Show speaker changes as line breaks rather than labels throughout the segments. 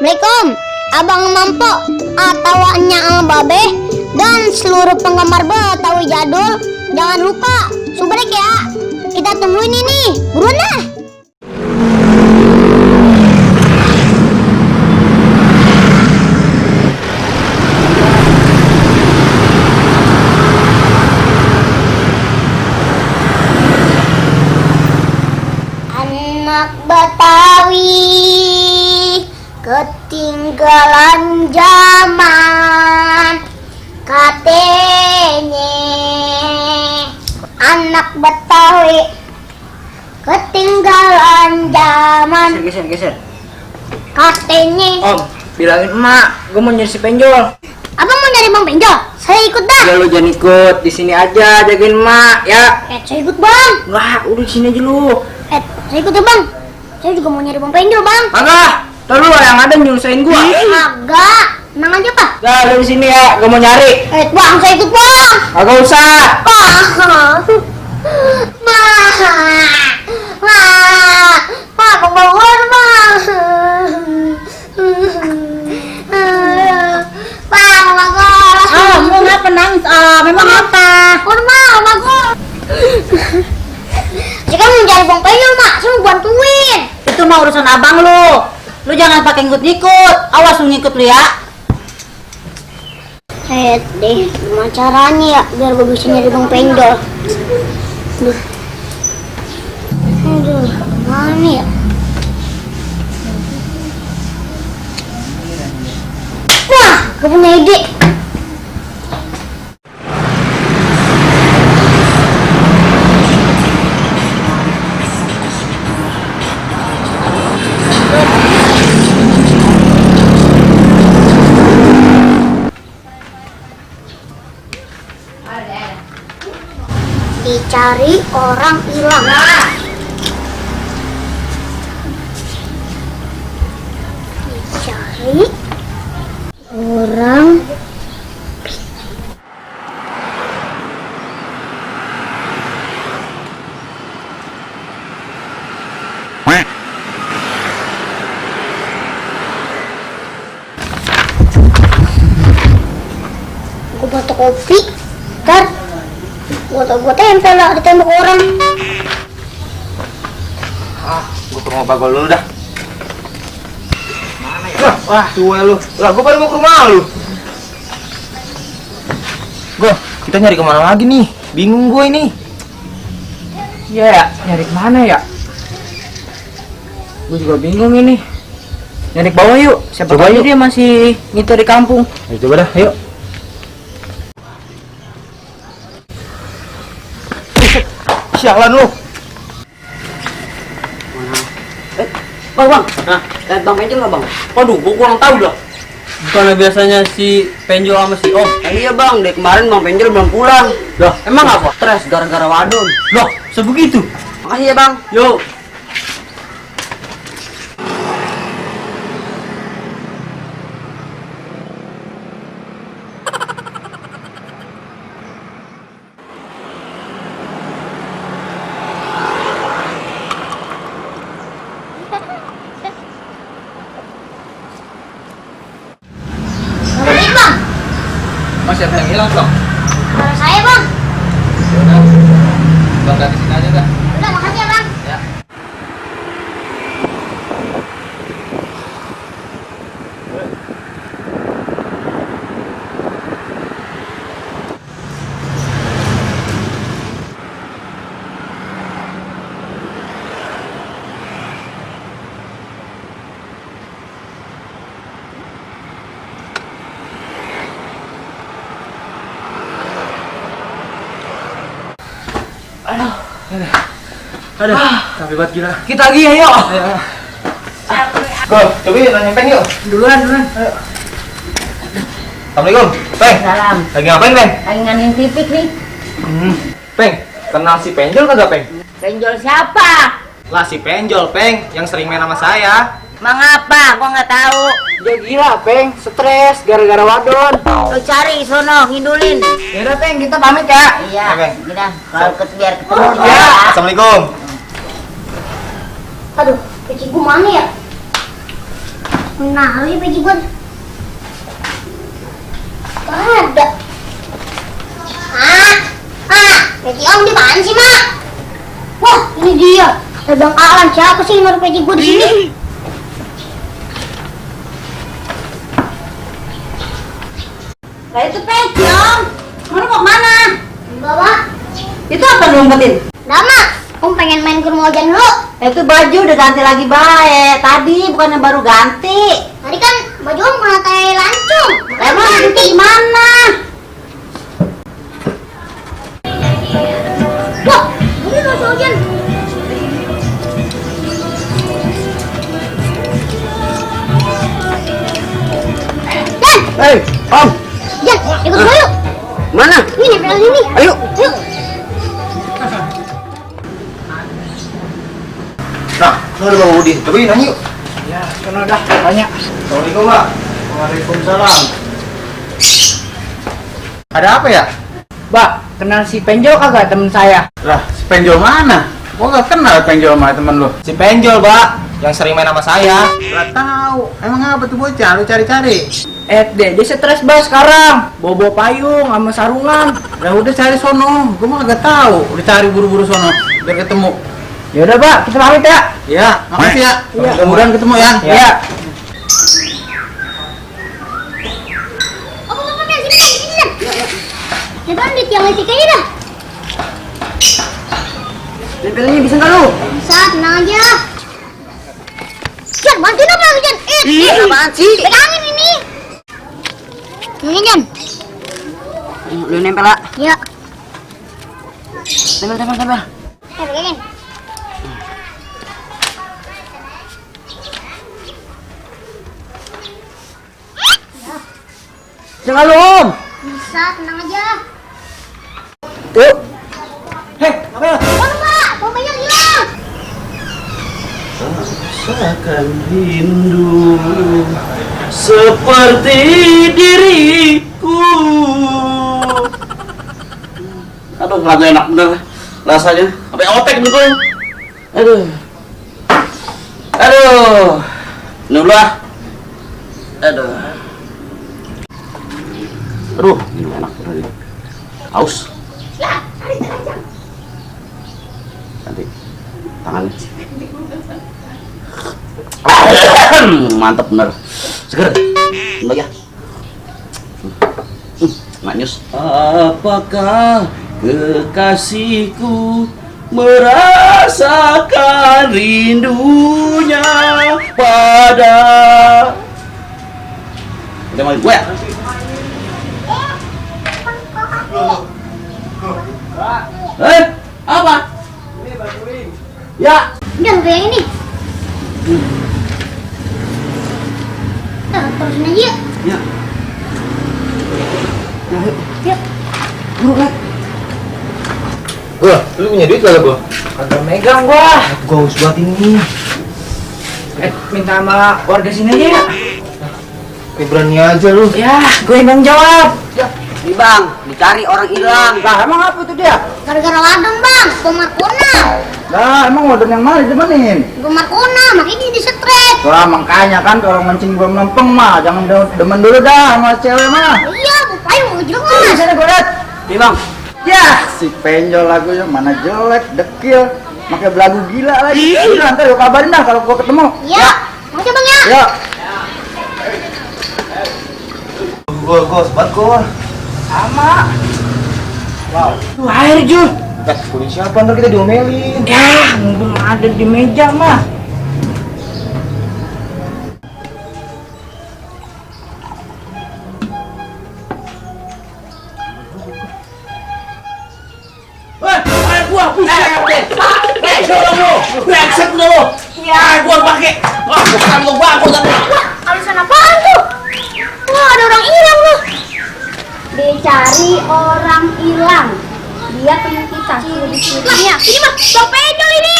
Assalamualaikum, Abang Mampo, Atawanya Babe, dan seluruh penggemar Betawi jadul. Jangan lupa subrek ya. Kita tungguin ini, buruan dah. Anak Betawi ketinggalan zaman, katanya anak Betawi ketinggalan zaman.
Geser.
Katanya.
Om, bilangin emak, gue mau nyari si penjol.
Abang mau nyari Bang Penjol? Saya ikut dah.
Ya lu jangan ikut, di sini aja jagain emak ya.
Saya ikut Bang.
Wah, udah di sini aja lu.
Saya ikut ya Bang. Saya juga mau nyari Bang Penjol Bang.
Kagak, ntar lu yang ada nyusahin gua.
Kagak, tenang aja Pak.
Dah, lu di sini ya, gue mau nyari.
Bang, saya ikut Bang.
Kagak usah.
Pak, kebangun Bang. Pak, bagus.
Mau ngapa nangis? Memang apa?
Bagus. Jika mau mencari Bang Penjol, Mak, saya mau bantuin.
Itu mah urusan abang lu. Lu jangan pakai ngikut-ngikut. Awas lu ngikut lu ya.
Deh, gimana caranya ya biar gue bisa nyari Bang Penjol? Aduh, mana ya? Wah, gue punya ide. Dicari orang hilang. Dicari orang gue batuk kopi, ntar gue tempel lah di tembok orang.
Gue ke rumah bagol dulu dah. Mana ya? Wah, tua lu. Lah, gue baru mau ke rumah lu. Kita nyari kemana lagi nih? Bingung gue ini. Iya ya, nyari kemana ya? Gue juga bingung ini. Nyari ke bawah yuk. Siapa tahu dia masih ngitor di kampung. Ayo coba dah, yuk. Sialan lu.
Bang. Nah, lihat Bang Penjol nggak Bang?
Waduh, gue kurang tahu dah.
Bukannya biasanya si Penjol sama si Om?
Iya Bang, dari kemarin Bang Penjol belum pulang.
Loh,
Emang apa? Stres gara-gara wadon.
loh, sebegitu?
Makasih ya Bang.
Yuk.
Balik Bang.
Mas, siapa yang hilang, Bang?
Kalau saya Bang.
Udah. Bang, di sini aja dah.
Udah, makasih ya Bang.
Ya. Aduh, capek banget gila.
Kita lagi ya, yuk.
Ayo. Go, coba yuk nanya Peng yuk.
Duluan.
Ayo. Assalamualaikum, Peng.
Salam.
Lagi ngapain, Peng?
Lagi nganin pipik nih.
Peng, kenal si Penjol kagak, Peng?
Penjol siapa?
Lah si Penjol, Peng, yang sering main sama saya.
Mang apa? Gua nggak tahu.
Dia gila, Peng, stres gara-gara wadon.
Lu cari sono, ngidulin.
Yaudah, Peng, kita pamit ya.
Iya.
Oke.
Udah, kalau biar ketemu
Ya, Assalamualaikum.
Aduh, peci gue mana ya? Nah, ini baju gue. Ada. Baju om di mana sih, Mak? Wah, ini dia. Bang Alan, siapa sih yang naruh baju gue di sini?
Lah itu Penyong. Kamu mau kemana?
Bawa.
Itu apa lu umpetin?
Dah, Mak. Om pengen main ke rumah Ojan dulu.
Itu baju udah ganti lagi bae. Tadi bukan yang baru ganti.
Tadi kan baju om kena tai lancung.
Emang itu gimana?
Wah, ini loh si Ojan. Jan,
Hei, Om.
Jan, ikut gue yuk.
Mana?
Ini nempel sini.
Ayo.
Yuk.
Nah, lu udah bawa Udin. Cobain nanya yuk.
Ya, kena dah tanya.
Assalamualaikum, Pak.
Waalaikumsalam.
Ada apa ya?
Mbak, kenal si Penjol kagak temen saya?
Lah, si Penjol mana? Gua gak kenal Penjol sama temen lu.
Si Penjol, Pak. Yang sering main sama saya.
Lah tahu. Emang apa tuh bocah? Lu cari-cari.
Dia stres banget sekarang. Bawa payung sama sarungan.
Lah udah cari sono. Gua mah gak tahu. Udah cari buru-buru sono biar ketemu.
Ya udah, Pak, kita pamit ya.
Ya, makasih ya.
Iya.
Mudah-mudahan ketemu ya.
Ya.
Oh, Bapak, Jan, sini, Jan. Jangan di tiang listrik aja dah.
Tempelnya bisa nggak lu?
Bisa, tenang aja. Jan, bantuin apa lagi, Jan?
Apaan sih?
Pegangin ini. Ini, Jan.
Lu nempel lah.
Ya.
Tempel.
Pegangin.
Jangan lu, Om.
Bisa, tenang aja.
Yuk. Hei, apa ya?
Tolong, Pak. Bomanya hilang.
Rasakan rindu seperti diriku. Aduh, lagu enak bener rasanya. Sampai otek betul. Aduh. Nulu ah. Aduh, ini enak bener. Haus. Nanti tangannya. Mantap bener. Seger. Ini ya. Manis. Apakah kekasihku merasakan rindunya pada udah mau gue ya? Apa? Ya.
Jan, kayak ini. Terusin aja yuk.
Ya.
Yuk.
Gua, lu punya duit kagak gua?
Kagak megang gua.
Gua harus buat ini.
Minta sama warga sini aja ya.
Berani aja lu.
Ya, gue yang tanggung jawab.
Nih Bang, dicari orang hilang.
Lah, emang apa itu dia?
Gara-gara ladang, Bang. Gemar kuna.
Lah, emang wadon yang mana demenin?
Gemar kuna, makanya dia disetrek.
Wah, makanya kan kalau mancing belum lempeng mah, jangan demen dulu dah sama cewek mah.
Iya, pokoknya mau jelas.
Sana gue liat.
Nih Bang,
Ya, si Penjol lagunya mana jelek, dekil, pakai belagu gila lagi. Udah, ntar gue kabarin dah kalau gue ketemu.
Iya. Mau coba Bang ya?
Ya.
Gua sebat gua.
Sama. Wow. Tuh air, Jul.
Kulit siapa ntar kita diomelin.
Ya, mumpung ada di meja mah.
Brengsek lu. Ya, gua pakai. Wah, bukan lu bangku tadi.
Alasan apaan tuh? Wah, ada orang hilang loh. Dicari orang hilang. Dia teman kita. Ciri-cirinya. Ini mah Bang Penjol ini.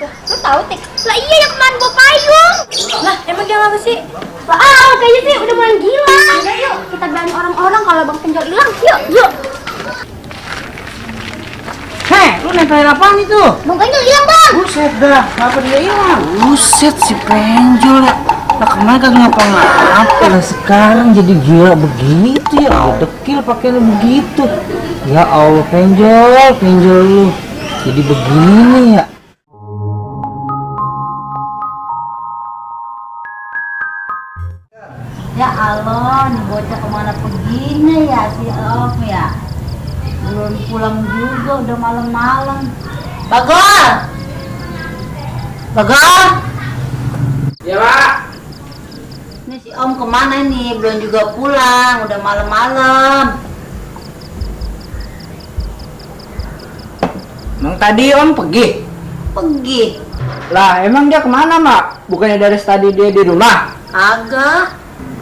Lu tahu, Tik? Lah iya yang kemarin bawa payung. Lah, emang dia apa sih? Lah, kayaknya sih udah mulai gila. Udah yuk, kita bilangin orang-orang kalau Bang Penjol hilang. Yuk.
Hei, lu nempelin apaan itu?
Bang Penjol hilang, Bang.
Buset dah, kenapa dia hilang?
Buset, si Penjol ya. Nah, kemarin kagak ngapa-ngapa.
Lah sekarang jadi gila begitu ya, udah dekil pakainya begitu. Ya Allah, penjol lu. Jadi begini ya.
Ya Allah, nih bocah kemana perginya ya si Om ya? Belum pulang juga, udah malam-malam. Bagor! Bagor!
Ya, Pak.
Ini si Om kemana nih? Belum juga pulang, udah malam-malam.
Emang tadi Om pergi?
Pergi?
Lah, emang dia kemana, Mak? Bukannya dari tadi dia di rumah?
Agak.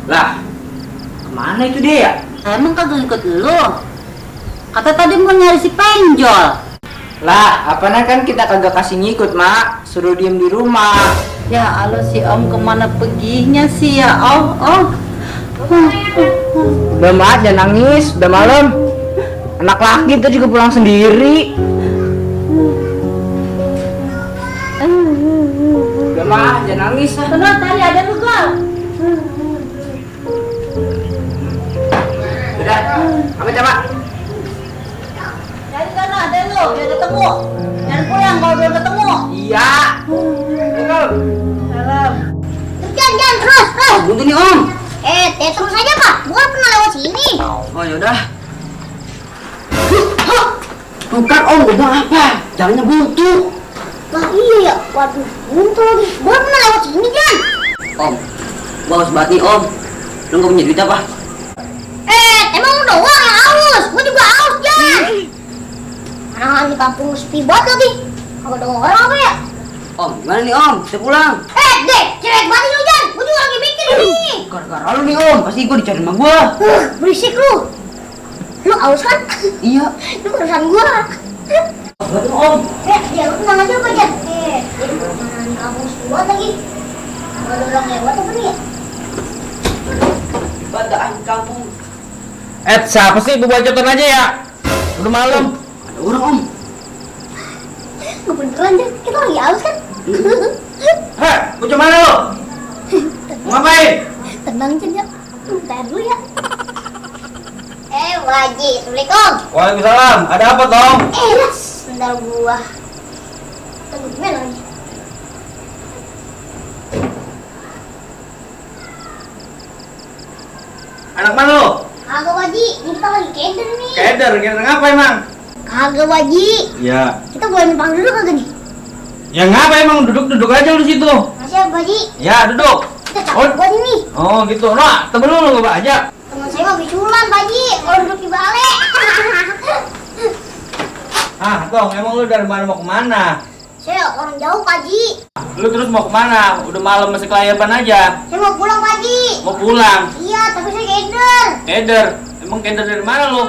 Lah, kemana itu dia ya?
Emang kagak ikut lu? Kata tadi mau nyari si Penjol.
Lah, apanya kan kita kagak kasih ngikut, Mak. Suruh diem di rumah.
Ya Allah, si Om kemana perginya sih ya Om?
Udah, Mak, jangan nangis. Udah malam. Anak laki itu juga pulang sendiri. Udah, Mak, jangan nangis.
Tenang, tadi ada lu kok.
Udah, apa coba?
Dari sana ada lu, biar ketemu. Jangan pulang kalau belum ketemu.
Iya. Betul.
Salam.
Jangan terus.
Buntu nih Om.
Terus aja Pak. Bukan pernah lewat sini.
Oh yaudah. Bukan Om, udah apa? Jalannya buntu.
Wah iya ya. Waduh, buntu lagi. Bukan pernah lewat sini Jan.
Om, bagus banget nih Om. Lu nggak punya duit apa?
Emang lu doang yang haus. Gua juga haus Jan. Anak di kampung sepi banget lagi. Kagak ada orang apa ya?
Om, gimana nih Om? Kita pulang.
Dek, jelek banget lu Jan. Gua juga lagi mikir ini.
Gara-gara lu nih Om, pasti gua dicari sama gua.
Berisik lu. Lu haus kan?
Iya.
Itu urusan gua.
Betul Om.
Ya lu tenang aja apa Jan? Jadi anak di kampung sepi banget lagi. Kagak ada orang lewat apa nih ya?
Bandaan kampung.
Siapa sih bebacotan aja ya? Udah malam.
Ada orang Om.
Gak beneran Jan. Kita lagi haus kan?
Heh, bocah mana lo? Mau ngapain?
Tenang Jan ya. Bentar dulu ya. Wajib. Assalamualaikum.
Waalaikumsalam. Ada apa, Tong?
Bentar gua. Tunggu gimana nih?
Anak mana lo?
Kagak Waji, ini kita lagi keder nih.
Keder ngapa emang?
Kagak Waji,
Ya.
kita boleh numpang dulu kagak nih?
Ya ngapa emang duduk aja lu situ.
Masih ya Waji,
Ya, duduk.
kita capek buat ini.
Oh, gitu. Nah, temen lu gak ajak.
Temen saya mah bisulan Waji, kalau duduk di balai.
Tong, emang lu dari mana mau kemana?
Saya orang jauh Waji.
Lu terus mau kemana? Udah malam masih kelayapan aja.
Saya mau pulang Waji.
Mau pulang?
Iya, tapi saya keder.
Keder. Emang keder dari mana lu?